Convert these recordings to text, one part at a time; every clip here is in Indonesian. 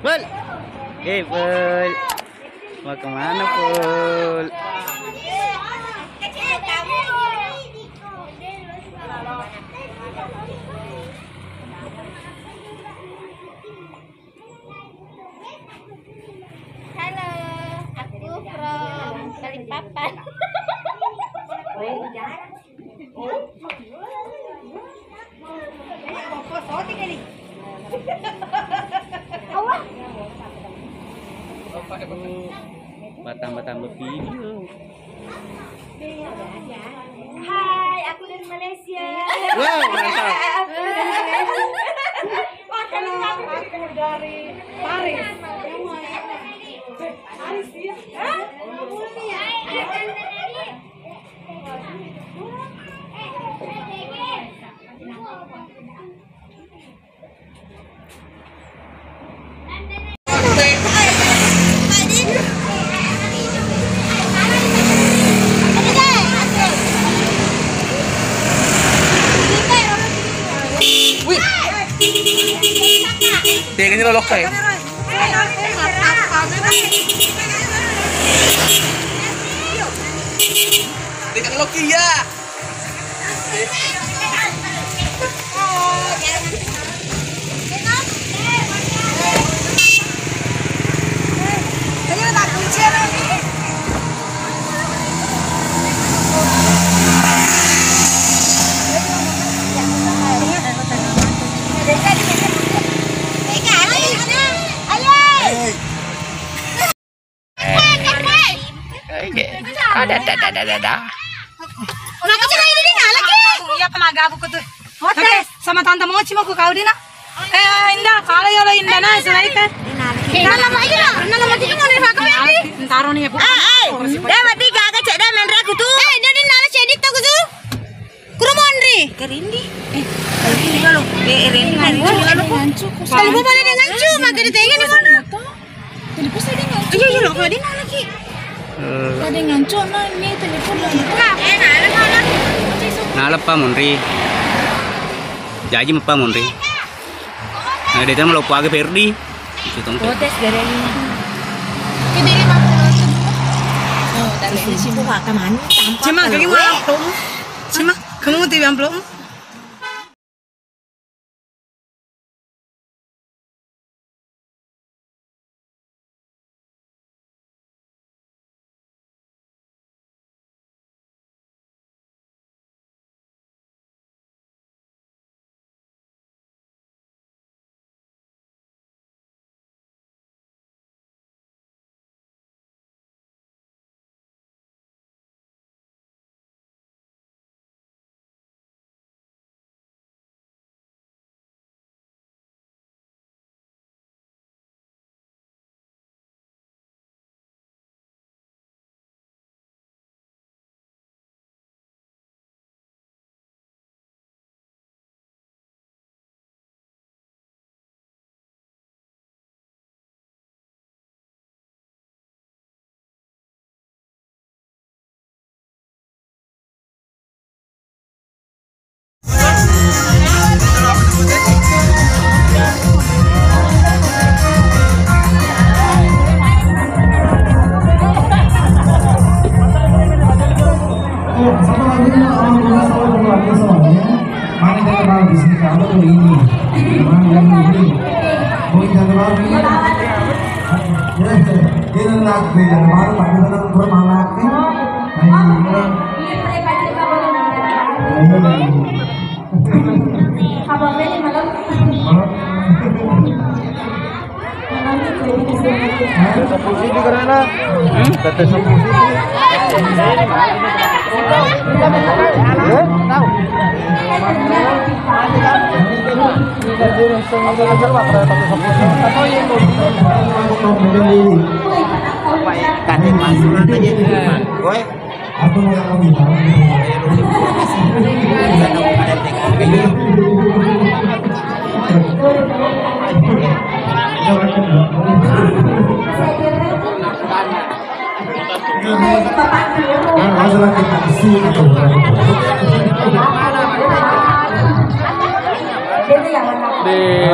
Pul. Pul. Mau kemana, Pul? Halo, aku from Balikpapan. Tambah video. Hai, aku dari Malaysia. Wow, mantap. Aku dari Paris. Paris ya? Dia ini lolok kayak. Dia Loki ya. Ada. Kenapa sih ini nih lagi? Iya tenaga aku tuh. Hotes sama tante Mochi mau kau dina. Indah kalau ya lo indah nah selain kan. Nama lagi lah. Nama lagi mau nih pakai nanti. Taruh nih ya bu. Dah mati gak cek dah menra aku tuh. Dia di nala cedit aku tuh. Kurumondri. Kerindi. Ini lo. Rendi ngancu. Kalau gua balik dengan ngancu, maka ditengah di mana? Jadi pas dia ngancu. Iya lo kalau dia lagi. Ada ngancu nah ini telepon lagi. Nalap pa Monri. Jaji pa Monri. Nah, dia kan lupa ke Ferdi. Itu tong. Hotes dari ini. Ini 50. Oh, dari ini sih buka ke mana? Cima kayak gimana? Cima kamu TV amplop?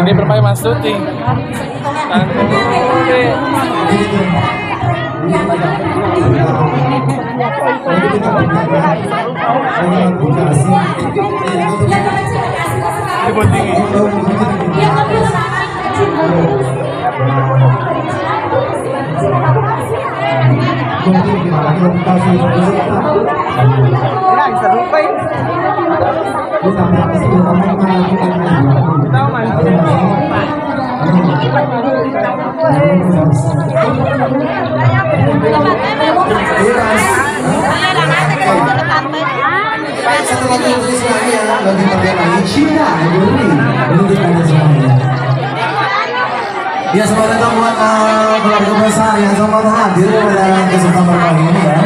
Di bermain mas syuting. Ya, selamat datang buat keluarga besar yang selamat hadir pada kesempatan kali ini ya.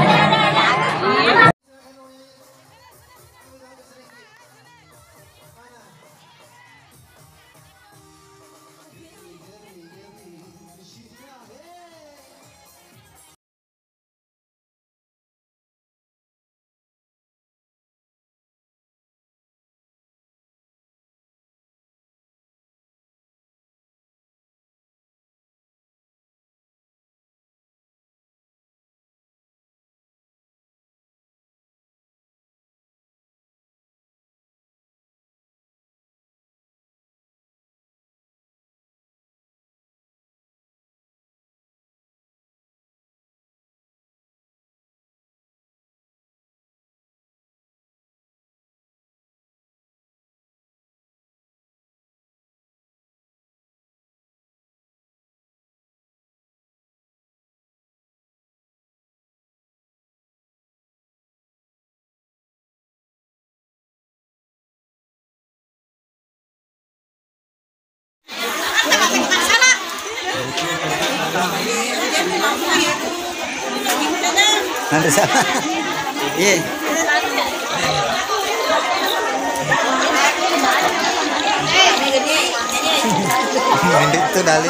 Nanti sana. Iya. Itu dali.